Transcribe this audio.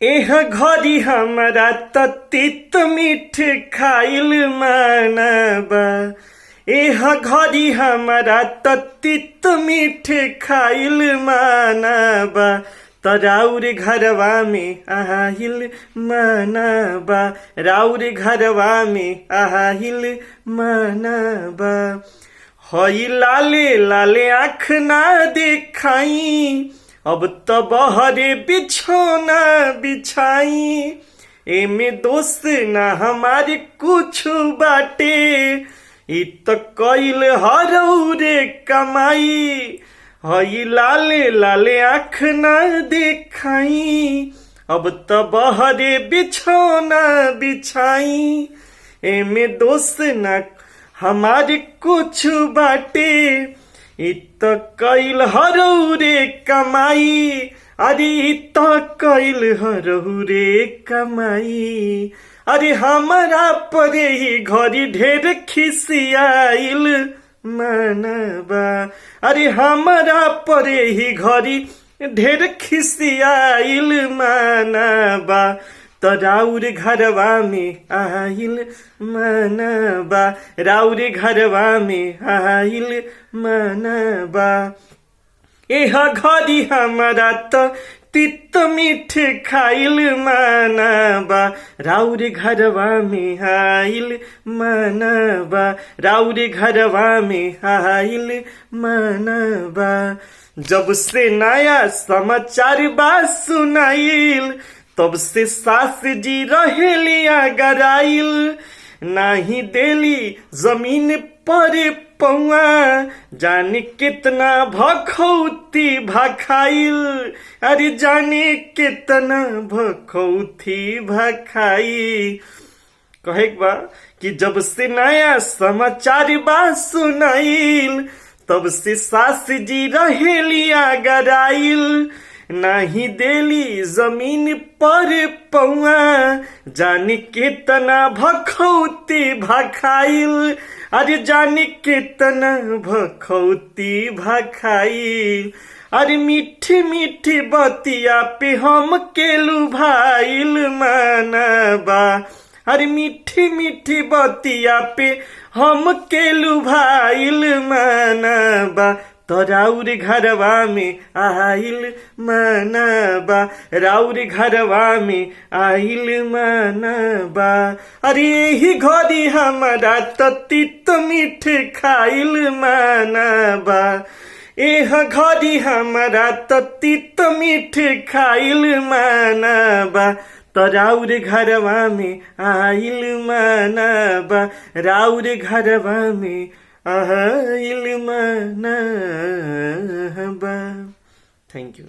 एह घड़ी हमारा तीत मीठ खाइल मानबा। एह घड़ी हमारा तीत मीठ खाइल मानबा। राउर घरवा में आहिल मानबा। राउर घरवा में आहिल मानबा। हई लाले लाले आँख ना दिखाई, अब तो बहरे बिछौना बिछाई। एमे दोस्त ना हमारे कुछ बाटे, इ तो कइल हरौरे कमाई। हई लाले लाले आँख ना दिखाई, अब तो बहरे बिछौना बिछाई। एमे दोस्त ना हमारे कुछ बाटे, इत कइल हरौरे कमाई। अरे इत कइल हरौरे कमाई। अरे हमारा परे ही घरी ढेर खिसियाइल मानबा। अरे हमारा परे ही घरी ढेर खिसियाइल मानबा। राउर घरवा में आइल मानबा। राउर घरवा में आइल मानबा। एह घड़ी हमारा तीत मीठ खाइल मानबा। राउर घरवा में आइल मानबा। राउर घरवा में आइल मानबा। जब से नया समाचार बा सुनाइल, तब से सास जी रहेलिया गराइल। नाही देली जमीन पर पौआ, जाने कितना भखौती भखाइल। अरे जाने कितना भखौती भखाई। कहे बा कि जब से नया समाचार बा सुनाइल, तब से सास जी रहेलिया गराइल। नहीं देली जमीन पर पौआ, जाने कितना भखौती भखाइल। अरे जाने कितना भखौती भखाइल। अरे मीठी मीठी बतिया पे हम केलू भाइल मानबा। अरे मीठी मीठी बतिया पे हम केलू भाइल मानबा। राउर घरवा में आइल मानबा। राउर घरवा में आइल मानबा। अरे यही घड़ी हमारा तीत मीठ खाइल मानबा। एह घड़ी हमारा तीत मीठ खाइल मानबा। राउर घरवा में आइल मानबा। राउर घरवा में आइल मानबा। Thank you.